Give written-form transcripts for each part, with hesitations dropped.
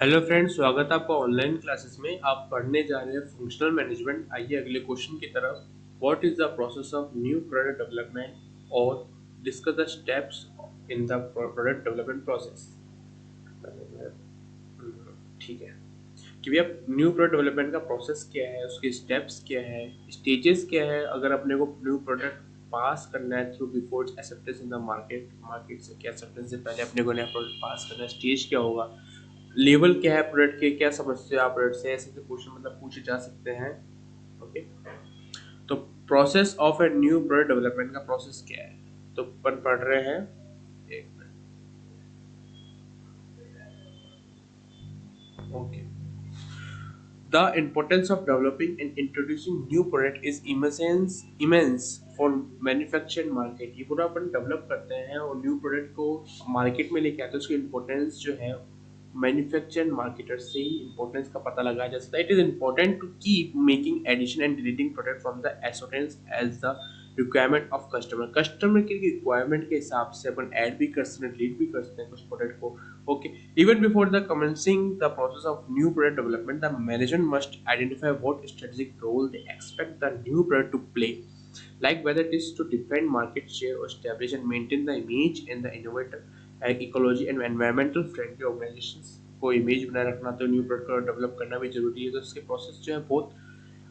Hello friends, स्वागत है आपका ऑनलाइन क्लासेस में। आप पढ़ने जा रहे हैं फंक्शनल मैनेजमेंट। आइए अगले क्वेश्चन की तरफ। What is the process of new product development और discuss the steps in the product development process. ठीक है कि भैया न्यू प्रोडक्ट डेवलपमेंट का प्रोसेस क्या है, उसके स्टेप्स क्या है, स्टेजेस क्या है। अगर अपने को न्यू प्रोडक्ट पास करना है through before acceptance in the market, market से क्या एक्सेप्टेंस से पहले अपने को नया प्रोडक्ट पास करना है, स्टेज क्या होगा, लेवल क्या है प्रोडक्ट के, क्या समस्या आप प्रोडक्ट से, ऐसे क्वेश्चन मतलब पूछे जा सकते हैं। ओके, तो process of a new product development का प्रोसेस क्या है, तो अपन पढ़ रहे हैं। एक minute. Okay, the importance of developing and introducing new product is immense for manufacturing market। ये पूरा अपन डेवलप करते हैं और न्यू प्रोडक्ट को मार्केट में लेके आते हैं। उसकी इम्पोर्टेंस जो है मैन्युफैक्चरिंग मार्केटर से ही इम्पोर्टेंस का पता लगाया जा सकता है। It is important to keep making addition and deleting product from the assortments as the requirement of customer. Customer की रिक्वायरमेंट के हिसाब से अपन ऐड भी कर सकते हैं, डिलीट भी कर सकते हैं कुछ प्रोडक्ट को। Okay, even before the commencing the process of new product development, the management must identify what strategic role they expect the new product to play, like whether it is to defend market share or establish and maintain the image in the innovator ecology and environmental friendly organizations को image बनाए रखना, तो new product को develop करना भी जरूरी है। तो इसके प्रोसेस जो है बहुत।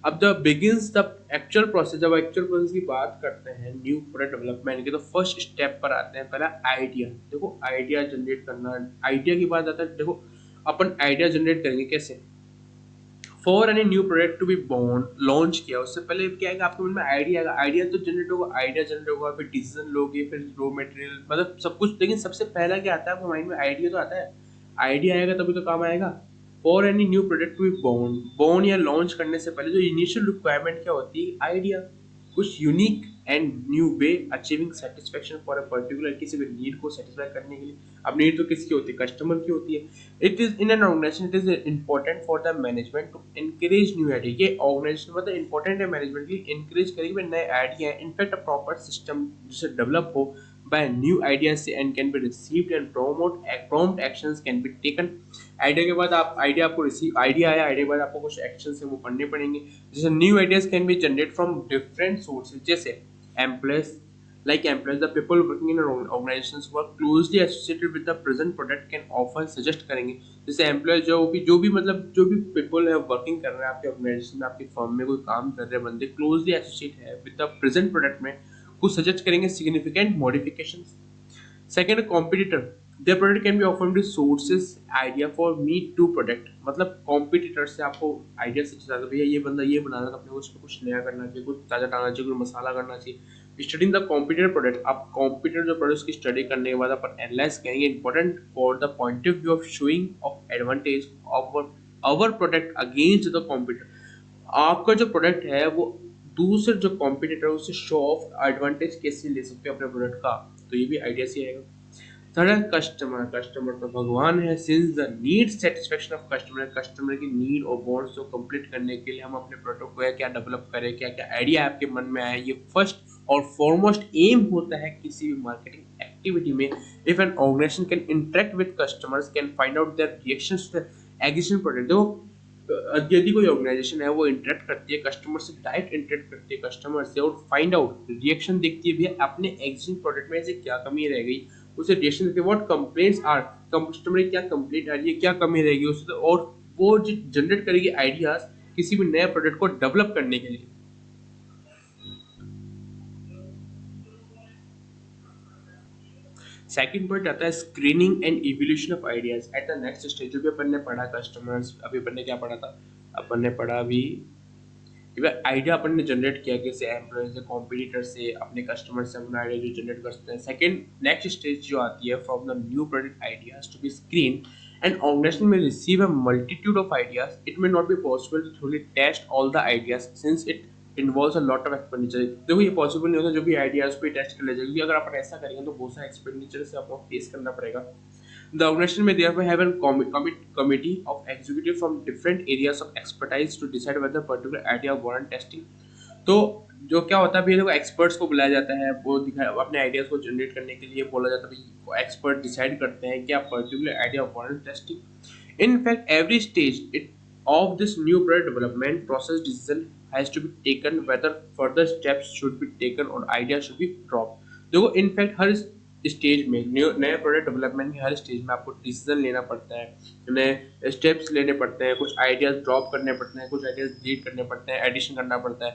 अब the begins the actual process, जब एक्चुअल प्रोसेस की बात करते हैं न्यू प्रोडक्ट डेवलपमेंट की, तो फर्स्ट स्टेप पर आते हैं पहला आइडिया। देखो आइडिया जनरेट करना, आइडिया की बात आता है। देखो अपन आइडिया जनरेट करेंगे कैसे, for any new product to be born launch किया उससे पहले क्या है कि आपके मन में आइडिया आएगा। आइडिया तो जनरेट होगा, आइडिया जनरेट होगा, फिर डिसीजन लोगे, फिर रॉ मटेरियल, मतलब सब कुछ। लेकिन सबसे पहला क्या आता है आपके माइंड में, आइडिया तो आता है। आइडिया आएगा तभी तो काम आएगा। For any new product to be born या लॉन्च करने से पहले जो इनिशियल रिक्वायरमेंट क्या होती है, आइडिया, कुछ unique and new way achieving satisfaction for a particular, किसी भी नीड को सेटिस्फाई करने के लिए। अब नीड तो किसकी होती है, कस्टमर की होती है। It is in an organisation, it is important for the management to encourage new idea. ये ऑर्गेनाइजेशन मतलब इंपॉर्टेंट है मैनेजमेंट के लिए, एनकरेज करेगी नए आइडिया है। इनफैक्ट अ प्रॉपर सिस्टम जिसे डेवलप हो by new ideas and can be received and prompt actions can be taken। Idea के बाद आप आइडिया आपको रिसीव, आइडिया आया, आइडिया के बाद आपको कुछ एक्शन है वो करने पड़ेंगे। जैसे new ideas can be generate from different sources, जैसे employees, like employees, the people working in organizations who are closely associated with the present product can often suggest करेंगे। जैसे एम्प्लॉय जो भी मतलब जो भी पीपल है वर्किंग कर रहे हैं आपके ऑर्गेनाइजेशन में, आपके फर्म में कोई काम कर रहे हैं बंदे, क्लोजली एसोसिएट है विद द प्रेजेंट प्रोडक्ट में, कुछ सजेस्ट करेंगे significant modifications. Second, competitor, their product can be often be sources idea for me to product। मतलब कॉम्पिटिटर से आपको आइडिया से चला भैया ये बंदा ये बना रहा है, अपने को उसमें कुछ नया करना चाहिए, कुछ ताजा डालना चाहिए, कुछ मसाला करना चाहिए। स्टडिंग द कॉम्पिटिटर प्रोडक्ट, आप कॉम्पिटिटर जो प्रोडक्ट की स्टडी करने के बाद अपन एनालाइज करेंगे, important for the point of view of showing of advantage of our product against the competitor. आपका जो प्रोडक्ट है वो दूसरे जो कॉम्पिटिटर है उससे शो ऑफ एडवांटेज कैसे ले सकते हो अपने प्रोडक्ट का, तो ये भी आइडिया से आएगा। थर्ड है कस्टमर, कस्टमर तो भगवान है। Since the need satisfaction of customer, customer की नीड और वांट्स को कंप्लीट करने के लिए हम अपने प्रोडक्ट को क्या डेवलप करें, क्या क्या आइडिया आपके मन में आए, ये फर्स्ट और फॉरमोस्ट एम होता है किसी भी मार्केटिंग एक्टिविटी में। If an organisation can interact with customers, can find out their reactions to the existing product. देखो यदि कोई ऑर्गेनाइजेशन है वो इंटरेक्ट करती है कस्टमर से, डायरेक्ट इंटरेक्ट करती है कस्टमर से और फाइंड आउट रिएक्शन देखती है भैया अपने एग्जिस्टिंग प्रोडक्ट में ऐसे क्या कमी रह गई, उसे रिएक्शन देती है। व्हाट कंप्लेंट्स आर, कस्टमर की क्या कंप्लेंट आ रही है, क्या कमी रहेगी उससे, और वो जनरेट करेगी आइडियाज किसी भी नए प्रोडक्ट को डेवलप करने के लिए। सेकंड पॉइंट आता है screening and evolution of ideas at the next stage. जो भी अपन ने पढ़ा कस्टमर्स, अभी अपन ने क्या पढ़ा था, अपन ने पढ़ा अभी आइडिया अपन ने जनरेट किया कैसे, एम्प्लॉय से, कॉम्पिटिटर से, अपने कस्टमर से अपना आइडिया जो जनरेट कर सकते हैं। सेकंड, नेक्स्ट स्टेज जो आती है from the new product ideas to be screen and organisation में receive a multitude of ideas. It may not be possible to thoroughly test all the ideas since it involves a lot of expenditure. देखो ये possible नहीं होता जो भी ideas को test कर ले जाएगी। अगर अपन ऐसा करेंगे तो बहुत सारा एक्सपेंडिचर से आपको फेस करना पड़ेगा। The organization may therefore have a committee of executives from different areas of expertise to decide whether particular idea warrant testing। तो जो क्या होता है भैया, देखो एक्सपर्ट्स को बुलाया जाता है, वो अपने आइडियाज को जनरेट करने के लिए बोला जाता है। एक्सपर्ट डिसाइड करते हैं कि आप particular idea warrant testing. In fact, every stage of this new product development process, decision has to be taken whether further steps should be taken or ideas should be dropped. देखो in fact हर stage में नए product development के हर stage में आपको decision लेना पड़ता है, नए स्टेप्स लेने पड़ते हैं, कुछ आइडियाज ड्रॉप करने पड़ते हैं, कुछ आइडियाज डिलीट करने पड़ते हैं, एडिशन करना पड़ता है।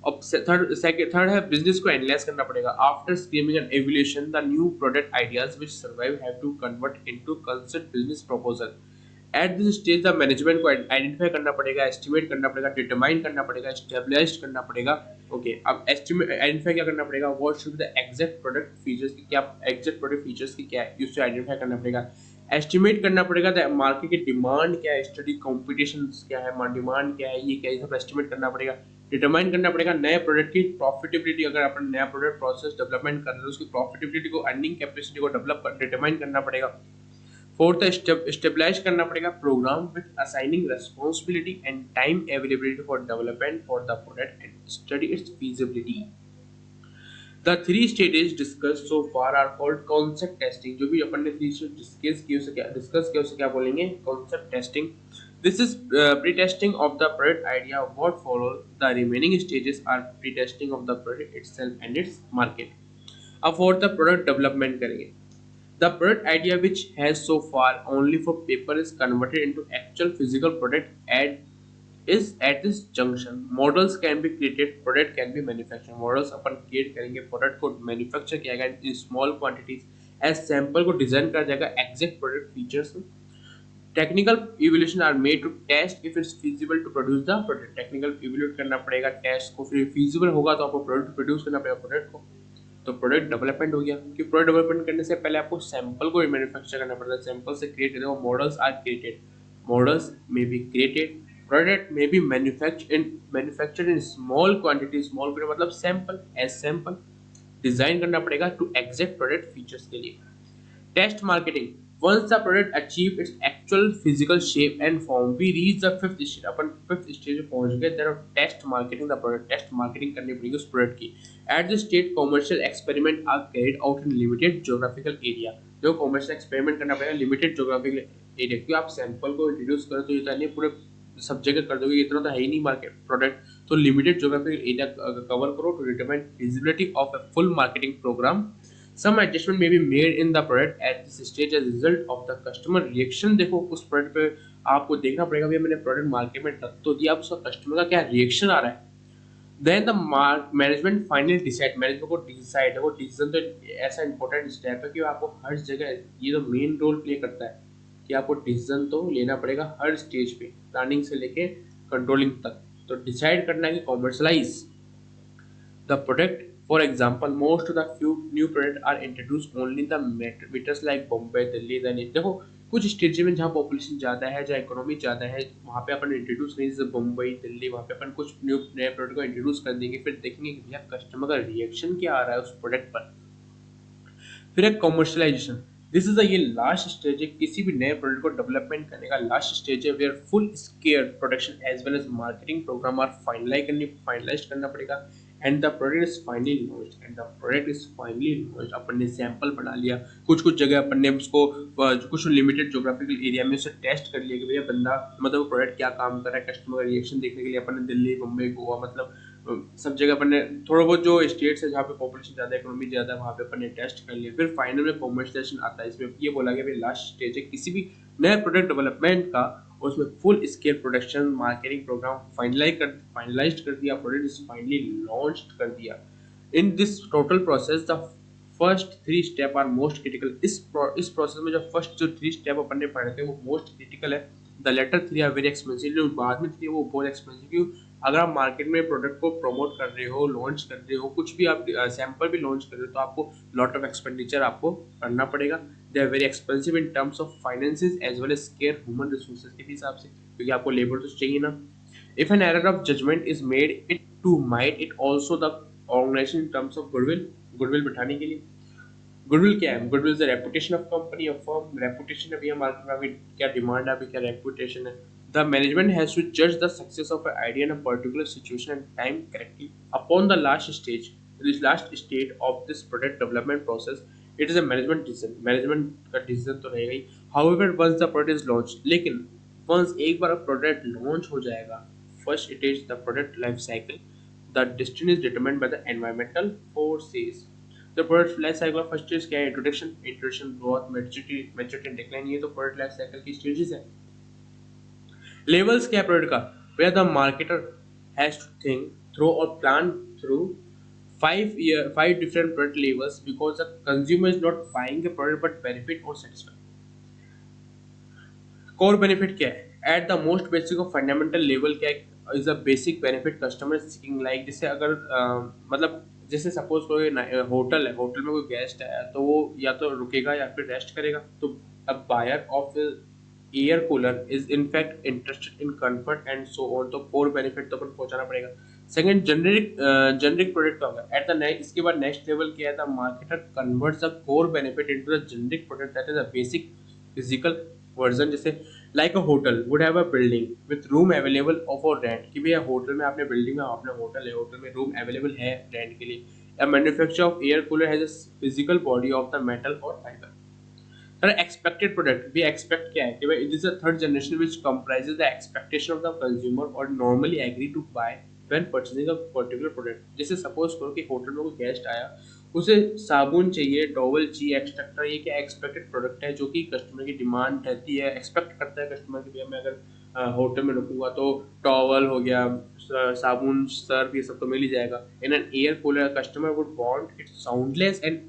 अब थर्ड है बिजनेस को एनालाइज करना पड़ेगा। After screening and evaluation the new product ideas which survive have to convert into concept business proposal. At this stage the management को आइडेंटिफाई करना पड़ेगा, एस्टिमेट करना पड़ेगा, डिटरमाइन करना पड़ेगा, स्टेबलाइज करना पड़ेगा। ओके, अब एस्टिमेट आइडेंटिफाई क्या करना पड़ेगा, what should be the exact product features की क्या, एग्जैक्ट प्रोडक्ट फीचर्स की क्या है, उससे आइडेंटिफाई करना पड़ेगा। एस्टिमेट करना पड़ेगा द मार्केट की डिमांड क्या है, स्टडी कॉम्पिटिशन क्या है, डिमांड क्या है, ये क्या, ये सब एस्टिमेट करना पड़ेगा। डिटरमाइन करना पड़ेगा नए प्रोडक्ट की प्रॉफिटेबिलिटी, अगर अपन नया प्रोडक्ट प्रोसेस डेवलपमेंट कर रहे हैं उसकी प्रॉफिटेबिलिटी को, अर्निंग कैपेसिटी को डेवलप कर डिटरमाइन करना पड़ेगा। फोर्थ स्टेबलाइज करना पड़ेगा programme with assigning responsibility and time availability for development for the product and study its feasibility. The three stages discuss so far are called concept testing. जो भी अपन ने three stage discuss किया उसे क्या बोलेंगे, concept testing. This is pre testing of the product idea, what follow the remaining stages are pre testing of the product itself and its market. अब fourth the product development करेंगे। The product idea which has so far only for paper is converted into actual physical product at this junction. Models can be created, product can be manufactured. Models upon create करेंगे, product को manufacture किया जाएगा in small quantities, as sample को design करा जाएगा exact product features। Technical evaluation are made to test if it's feasible to produce the product. Technical evaluate करना पड़ेगा, test को, फिर feasible होगा तो आपको product produce करना पड़ेगा प्रोडक्ट को। तो प्रोडक्ट डेवलपमेंट हो गया, क्योंकि प्रोडक्ट डेवलपमेंट करने से पहले आपको सैंपल को मैन्युफैक्चर करना पड़ता है, सैंपल से क्रिएट करते हैं, मॉडल्स आर क्रिएटेड, मॉडल्स में बी क्रिएटेड, प्रोडक्ट में be manufactured in small quantity, small मतलब सैंपल, एज सैंपल डिजाइन करना पड़ेगा टू एग्जैक्ट प्रोडक्ट फीचर्स के लिए। Test marketing, once the product achieve its actual physical shape and form we reach the fifth stage। अपन fifth stage पे पहुंच गए, there test marketing the product, test marketing करनी पड़ेगी उस प्रोडक्ट की। At this stage commercial experiment are carried out in limited geographical area. जो commercial experiment करना पड़ेगा लिमिटेड ज्योग्राफिकल एरिया, क्योंकि आप सैंपल को इंट्रोड्यूस करें तो ये तो नहीं पूरे सब जगह कर दोगे, इतना तो है ही नहीं मार्केट प्रोडक्ट, तो लिमिटेड ज्योग्राफिकल एरिया कवर करो to determine feasibility of a full marketing programme. Some adjustment may be made in the product at this stage as a result of the customer reaction। देखो उस product पे आपको देखना पड़ेगा, भैया मैंने product market में रख तो दिया, अब उसका कस्टमर का क्या रिएक्शन आ रहा है। Then the management finally decide, management को डिसाइड है, वो डिसीजन तो ऐसा इंपॉर्टेंट स्टेप है कि आपको हर जगह ये तो मेन रोल प्ले करता है कि आपको डिसीजन तो लेना पड़ेगा हर स्टेज पे, प्लानिंग से लेके कंट्रोलिंग तक। तो डिसाइड करना है कि commercialise the product। For example, most of the few new products are introduced only in the metros like Bombay, Delhi। then देखो कुछ स्टेट में जहाँ पॉपुलेशन ज़्यादा है, जहाँ इकोनॉमी ज़्यादा है, वहाँ पे अपन इंट्रोड्यूस नहीं, जैसे मुंबई, दिल्ली, वहाँ पे अपन कुछ नए प्रोडक्ट को इंट्रोड्यूस कर देंगे, फिर देखेंगे कि भैया कस्टमर का रिएक्शन क्या आ रहा है उस प्रोडक्ट पर। फिर एक कॉमर्शलाइजेशन, दिस इज ये लास्ट स्टेज है किसी भी नए प्रोडक्ट को डेवलपमेंट करने का, लास्ट स्टेज है where full scale production as well as marketing programme are finalise करना पड़ेगा and the product is finally launched. अपन ने सैंपल बना लिया, कुछ जगह अपन ने उसको कुछ लिमिटेड ज्योग्राफिकल एरिया में उसे टेस्ट कर लिया कि भैया बंदा मतलब प्रोडक्ट क्या काम कर रहा है, कस्टमर का रिएक्शन देखने के लिए अपन ने दिल्ली, मुंबई, गोवा, मतलब सब जगह अपन ने थोड़ा बहुत जो स्टेट्स है जहाँ पे पॉपुलेशन ज़्यादा है, इकोनॉमी ज़्यादा है, वहाँ पे अपन ने टेस्ट कर लिया। फिर फाइनल में कॉमर्शियलाइजेशन आता है, इसमें ये बोला गया भाई लास्ट स्टेज है किसी भी नए प्रोडक्ट डेवलपमेंट का, उसमें full scale production marketing programme finalise कर दिया, प्रोडक्ट इज फाइनली लॉन्च कर दिया। In this total process the first three step are most critical. इस प्रोसेस में जो फर्स्ट जो थ्री स्टेप अपन ने पढ़े थे वो मोस्ट क्रिटिकल है। The latter three are very expensive, जो बाद में थ्री वो बहुत एक्सपेंसिव, क्यों, अगर आप मार्केट में प्रोडक्ट को प्रमोट कर रहे हो, लॉन्च कर रहे हो, कुछ भी आप सैंपल भी लॉन्च कर रहे हो, तो आपको लॉट ऑफ एक्सपेंडिचर आपको करना पड़ेगा। They are very expensive in terms of finances as well as scarce human resources के हिसाब से, क्योंकि आपको लेबर तो चाहिए ना। If an error of judgement is made it too might it also the organisation in terms of goodwill बिठाने के लिए। गुडविल क्या है, goodwill is the reputation of company of firm. Reputation अभी हमारे में अभी क्या डिमांड है, अभी क्या रेपुटेशन है। The management has to judge the success of an idea in a particular situation and time correctly. Upon the last stage, this last stage of this product development process, it is a management decision। management का decision तो रहेगा ही। However, once the product is launched, लेकिन once एक बार product launch हो जाएगा, first it is the product life cycle, the destiny is determined by the environmental forces. The product life cycle first stage क्या है? Introduction, growth, maturity, decline. ये तो product life cycle की stages है। Levels क्या है प्रोडक्ट का? Where the marketer has to think through और plan through 5 different product levels because the consumer is not buying a product but benefit or satisfaction. Core benefit क्या है? At the most basic और fundamental level क्या है? Is a basic benefit customer seeking, like जैसे अगर मतलब जैसे suppose कोई होटल है, होटल में कोई गेस्ट आया तो वो या तो रुकेगा या फिर रेस्ट करेगा। तो अब buyer of air cooler is in fact interested in comfort and so on. तो कोर बेनिफिट तो अपन पहुंचाना पड़ेगा। सेकंड, जेनरिक प्रोडक्ट का होगा। एट द नेक्स्ट, इसके बाद नेक्स्ट लेवल क्या है? The marketer converts the core benefit into the generic product that is a basic physical version. जैसे like a hotel would have a building with room available for rent, कि भैया hotel में आपने building में आपने hotel है, hotel में room available है रेंट के लिए। A manufacture of air cooler has a physical body of the metal और फाइबर। सर एक्सपेक्टेड प्रोडक्ट भी एक्सपेक्ट क्या है कि भाई it is a third generation which comprises the expectation of the consumer और normally agree to buy when purchasing a particular product. जैसे suppose करो कि होटल में कोई गेस्ट आया, उसे साबुन चाहिए, टॉवल चाहिए, एक्सट्रैक्टर। ये क्या एक्सपेक्टेड प्रोडक्ट है जो कि कस्टमर की डिमांड रहती है, एक्सपेक्ट करता है कस्टमर की भैया मैं अगर होटल में रुकूंगा तो टॉवल हो गया, साबुन, सर्फ, ये सब तो मिल ही जाएगा। In an air cooler customer would want it soundless and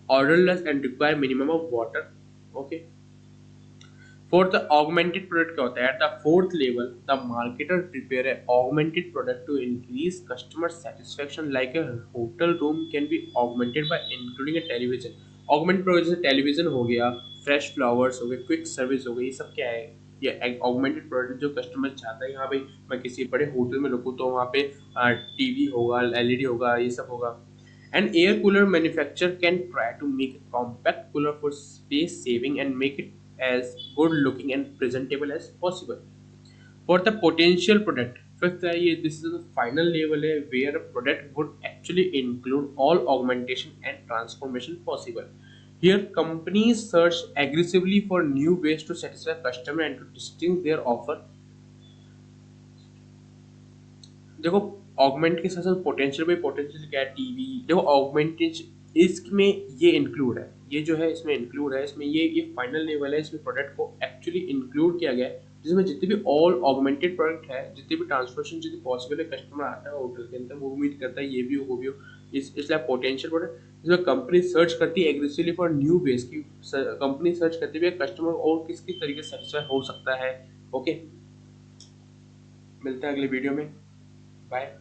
odorless and require minimum of water. Okay. For the augmented product क्या होता है? At the fourth level, the marketer prepare a augmented product to increase customer satisfaction. Like a hotel room can be augmented by including a television. Augmented product जैसे television हो गया, fresh flowers हो गए, quick service हो गई, ये सब क्या है? ये augmented product जो कस्टमर चाहता है। यहाँ पे मैं किसी बड़े होटल में रुकूँ तो वहाँ पे टीवी होगा, एलईडी होगा, ये सब होगा। An air cooler manufacturer can try to make a compact cooler for space saving and make it as good looking and presentable as possible. For the potential product, fifth है ये, this is the final level है where a product would actually include all augmentation and transformation possible. Here companies search aggressively for new ways to satisfy customer and to distinct their offer। देखो augment के साथ साथ potential भी, potential क्या है? TV. देखो ऑगमेंटेज इसमें ये इंक्लूड है, ये जो है इसमें इंक्लूड है, इसमें ये फाइनल लेवल है। इसमें प्रोडक्ट को एक्चुअली इंक्लूड किया गया है जिसमें जितने भी ऑल ऑगमेंटेड प्रोडक्ट है, जितने भी ट्रांसफॉर्मेशन जितनी पॉसिबल है, कस्टमर आता है होटल के अंदर वो उम्मीद करता है ये भी हो वो भी हो। इसलिए पोटेंशियल प्रोडक्ट इसमें कंपनी सर्च करती है एग्रेसिवली फॉर न्यू वेज की, कंपनी सर्च करती है कस्टमर और किस किस तरीके से सेटिस्फाई हो सकता है। ओके, मिलते हैं अगले वीडियो में। बाय।